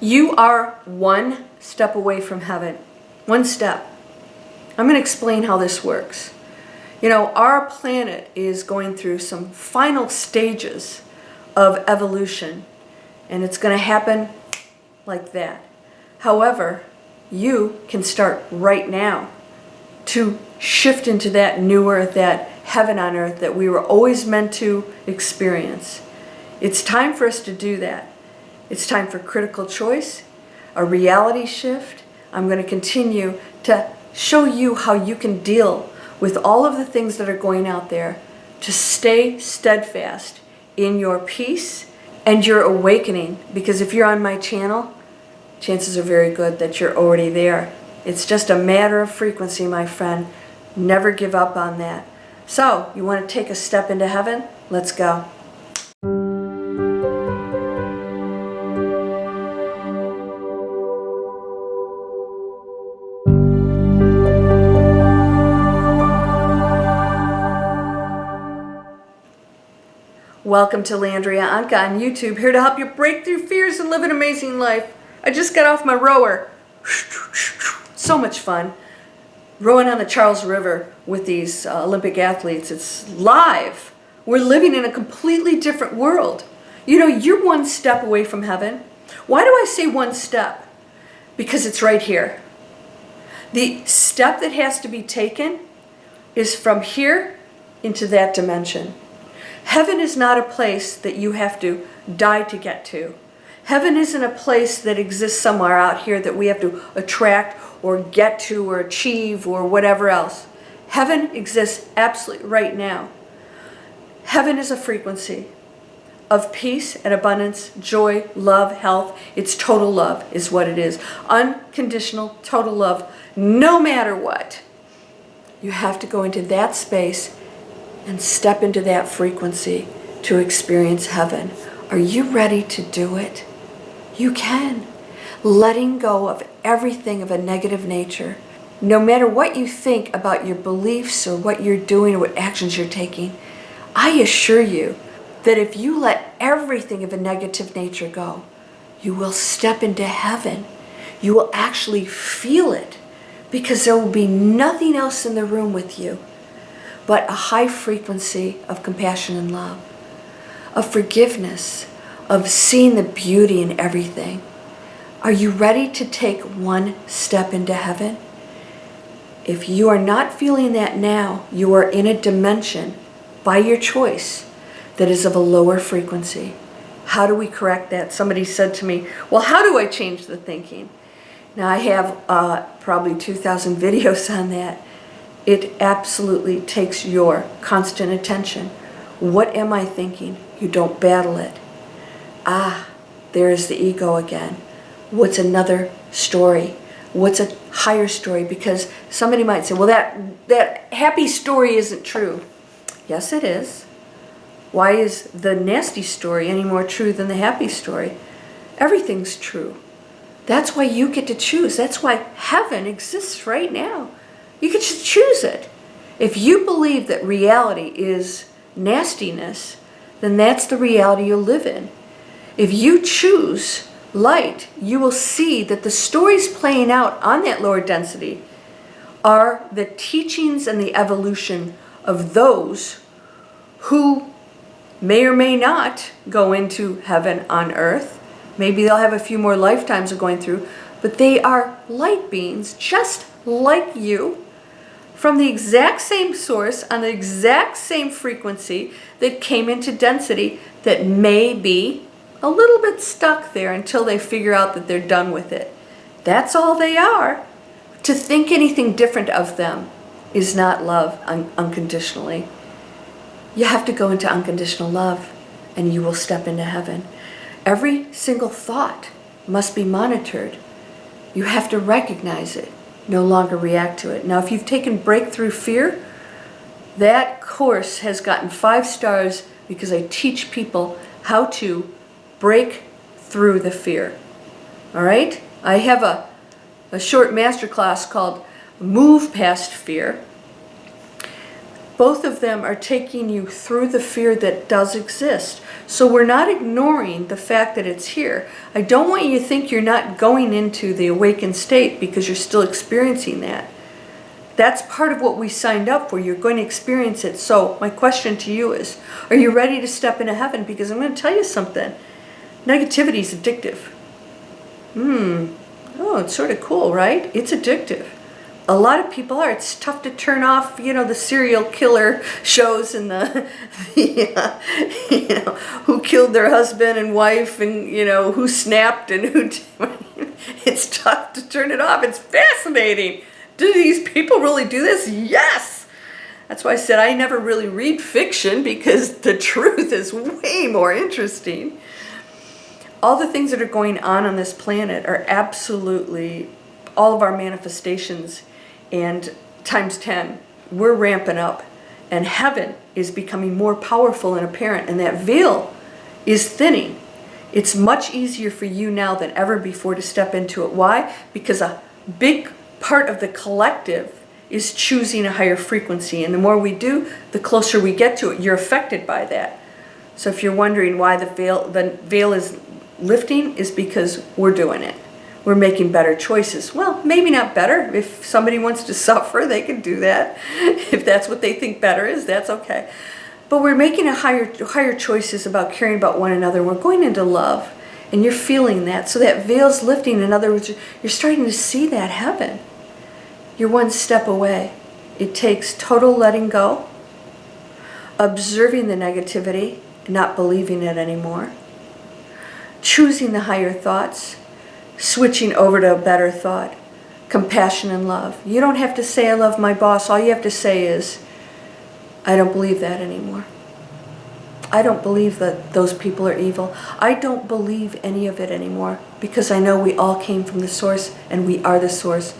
You are one step away from heaven. One step. I'm going to explain how this works. You know, our planet is going through some final stages of evolution, and it's going to happen like that. However, you can start right now to shift into that new earth, that heaven on earth that we were always meant to experience. It's time for us to do that. It's time for critical choice, a reality shift. I'm going to continue to show you how you can deal with all of the things that are going out there to stay steadfast in your peace and your awakening. Because if you're on my channel, chances are very good that you're already there. It's just a matter of frequency, my friend. Never give up on that. So, you want to take a step into heaven? Let's go. Welcome to Landria Onkka on YouTube, here to help you break through fears and live an amazing life. I just got off my rower. So much fun. Rowing on the Charles River with these Olympic athletes. It's live. We're living in a completely different world. You know, you're one step away from heaven. Why do I say one step? Because it's right here. The step that has to be taken is from here into that dimension. Heaven is not a place that you have to die to get to. Heaven isn't a place that exists somewhere out here that we have to attract or get to or achieve or whatever else. Heaven exists absolutely right now. Heaven is a frequency of peace and abundance, joy, love, health. It's total love is what it is. Unconditional, total love, no matter what. You have to go into that space and step into that frequency to experience heaven. Are you ready to do it? You can. Letting go of everything of a negative nature. No matter what you think about your beliefs or what you're doing or what actions you're taking, I assure you that if you let everything of a negative nature go, you will step into heaven. You will actually feel it because there will be nothing else in the room with you but a high frequency of compassion and love, of forgiveness, of seeing the beauty in everything. Are you ready to take one step into heaven? If you are not feeling that now, you are in a dimension by your choice that is of a lower frequency. How do we correct that? Somebody said to me, well, how do I change the thinking? Now I have probably 2,000 videos on that. It absolutely takes your constant attention. What am I thinking? You don't battle it. Ah, there is the ego again. What's another story? What's a higher story? Because somebody might say, well, that happy story isn't true. Yes, it is. Why is the nasty story any more true than the happy story? Everything's true. That's why you get to choose. That's why heaven exists right now. You can just choose it. If you believe that reality is nastiness, then that's the reality you'll live in. If you choose light, you will see that the stories playing out on that lower density are the teachings and the evolution of those who may or may not go into heaven on earth. Maybe they'll have a few more lifetimes of going through, but they are light beings just like you, from the exact same source, on the exact same frequency that came into density, that may be a little bit stuck there until they figure out that they're done with it. That's all they are. To think anything different of them is not love unconditionally. You have to go into unconditional love and you will step into heaven. Every single thought must be monitored. You have to recognize it, no longer react to it. Now, if you've taken Breakthrough Fear, that course has gotten 5 stars because I teach people how to break through the fear. All right? I have a short masterclass called Move Past Fear. Both of them are taking you through the fear that does exist. So we're not ignoring the fact that it's here. I don't want you to think you're not going into the awakened state because you're still experiencing that. That's part of what we signed up for. You're going to experience it. So my question to you is, are you ready to step into heaven? Because I'm going to tell you something. Negativity is addictive. Oh, it's sort of cool, right? It's addictive. A lot of people are. It's tough to turn off, the serial killer shows and who killed their husband and wife and, who snapped and who... It's tough to turn it off. It's fascinating. Do these people really do this? Yes! That's why I said I never really read fiction, because the truth is way more interesting. All the things that are going on this planet are absolutely all of our manifestations, and times 10. We're ramping up, and heaven is becoming more powerful and apparent, and that veil is thinning. It's much easier for you now than ever before to step into it. Why? Because a big part of the collective is choosing a higher frequency, and the more we do, the closer we get to it. You're affected by that. So if you're wondering why the veil is lifting, is because we're doing it. We're making better choices. Well, maybe not better. If somebody wants to suffer, they can do that. If that's what they think better is, that's okay. But we're making higher choices about caring about one another. We're going into love, and you're feeling that. So that veil's lifting. In other words, you're starting to see that heaven. You're one step away. It takes total letting go, observing the negativity, not believing it anymore, choosing the higher thoughts, switching over to a better thought, compassion and love. You don't have to say, I love my boss. All you have to say is, I don't believe that anymore. I don't believe that those people are evil. I don't believe any of it anymore, because I know we all came from the source, and we are the source.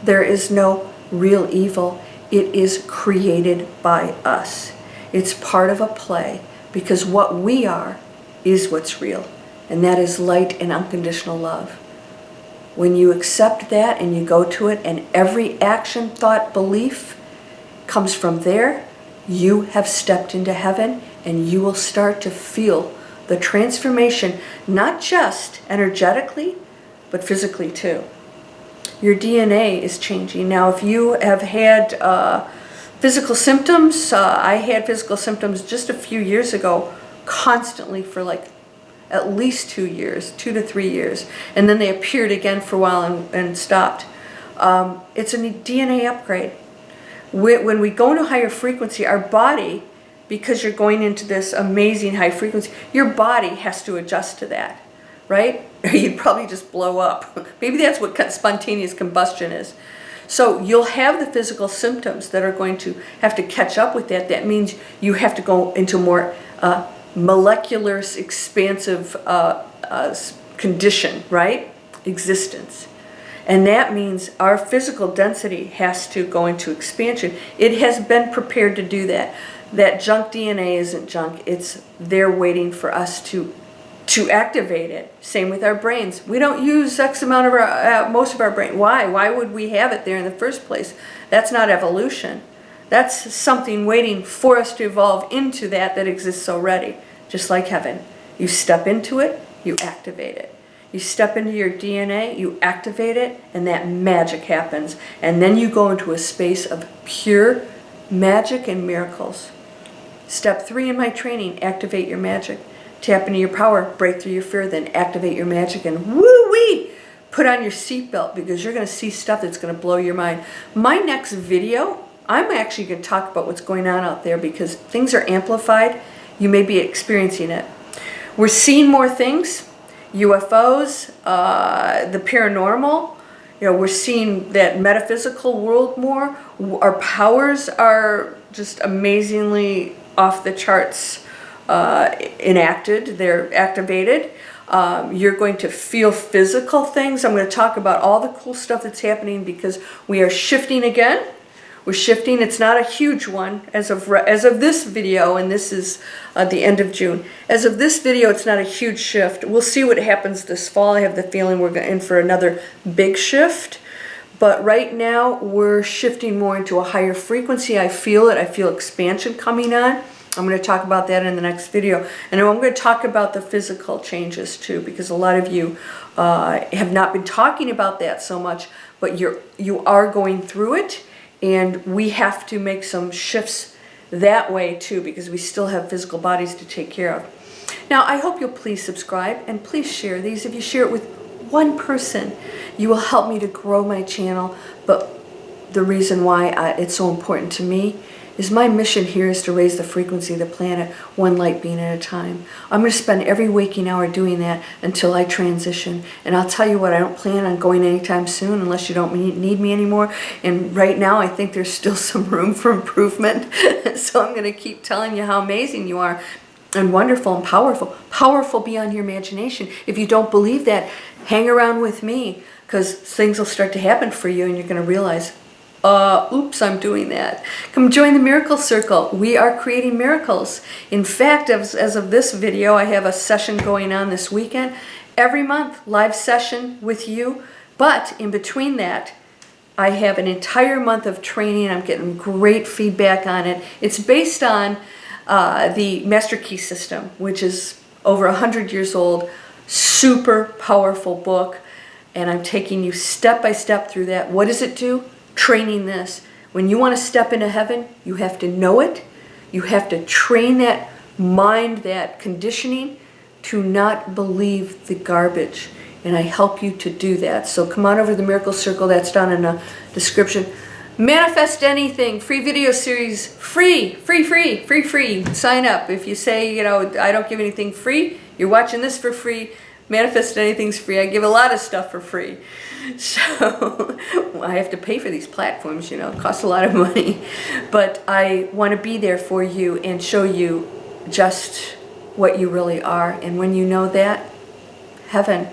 There is no real evil. It is created by us. It's part of a play, because what we are is what's real, and that is light and unconditional love. When you accept that and you go to it, and every action, thought, belief comes from there, you have stepped into heaven, and you will start to feel the transformation, not just energetically, but physically too. Your DNA is changing. Now, if you have had physical symptoms, I had physical symptoms just a few years ago, constantly for like at least 2 years, 2 to 3 years, and then they appeared again for a while and stopped. It's a DNA upgrade. When we go into higher frequency, our body, because you're going into this amazing high frequency, your body has to adjust to that, right? Or you'd probably just blow up. Maybe that's what spontaneous combustion is. So you'll have the physical symptoms that are going to have to catch up with that. That means you have to go into more molecular, expansive condition, right? Existence. And that means our physical density has to go into expansion. It has been prepared to do that. That junk DNA isn't junk. It's there waiting for us to activate it. Same with our brains. We don't use X amount of our, most of our brain. Why? Why would we have it there in the first place? That's not evolution. That's something waiting for us to evolve into that exists already. Just like heaven. You step into it, you activate it. You step into your DNA, you activate it, and that magic happens. And then you go into a space of pure magic and miracles. Step 3 in my training, activate your magic. Tap into your power, break through your fear, then activate your magic, and woo-wee! Put on your seatbelt, because you're going to see stuff that's going to blow your mind. My next video, I'm actually going to talk about what's going on out there, because things are amplified. You may be experiencing it. We're seeing more things. UFOs, the paranormal, we're seeing that metaphysical world more. Our powers are just amazingly off the charts enacted. They're activated. You're going to feel physical things. I'm going to talk about all the cool stuff that's happening, because we are shifting again. We're shifting. It's not a huge one as of this video, and this is the end of June. As of this video, it's not a huge shift. We'll see what happens this fall. I have the feeling we're in for another big shift. But right now, we're shifting more into a higher frequency. I feel it. I feel expansion coming on. I'm going to talk about that in the next video. And I'm going to talk about the physical changes too, because a lot of you have not been talking about that so much, but you are going through it, and we have to make some shifts that way too, because we still have physical bodies to take care of. Now, I hope you'll please subscribe and please share these. If you share it with one person, you will help me to grow my channel. But the reason why it's so important to me is my mission here is to raise the frequency of the planet one light being at a time. I'm going to spend every waking hour doing that until I transition. And I'll tell you what, I don't plan on going anytime soon unless you don't need me anymore. And right now I think there's still some room for improvement. So I'm going to keep telling you how amazing you are and wonderful and powerful. Powerful beyond your imagination. If you don't believe that, hang around with me, because things will start to happen for you and you're going to realize, oops, I'm doing that. Come join the Miracle Circle. We are creating miracles. In fact, as of this video, I have a session going on this weekend. Every month, live session with you. But in between that, I have an entire month of training. I'm getting great feedback on it. It's based on the Master Key System, which is over 100 years old. Super powerful book. And I'm taking you step by step through that. What does it do? Training this. When you want to step into heaven, you have to know it. You have to train that mind, that conditioning, to not believe the garbage. And I help you to do that. So come on over to the Miracle Circle. That's down in the description. Manifest Anything, free video series, free. Sign up. If you say, I don't give anything free, you're watching this for free. Manifest Anything's free. I give a lot of stuff for free. So I have to pay for these platforms, it costs a lot of money. But I want to be there for you and show you just what you really are. And when you know that, heaven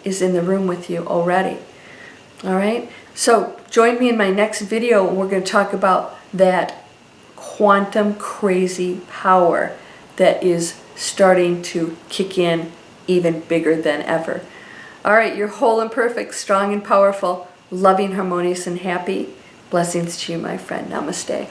is in the room with you already. All right? So join me in my next video, and we're going to talk about that quantum crazy power that is starting to kick in even bigger than ever. All right, you're whole and perfect, strong and powerful, loving, harmonious, and happy. Blessings to you, my friend. Namaste.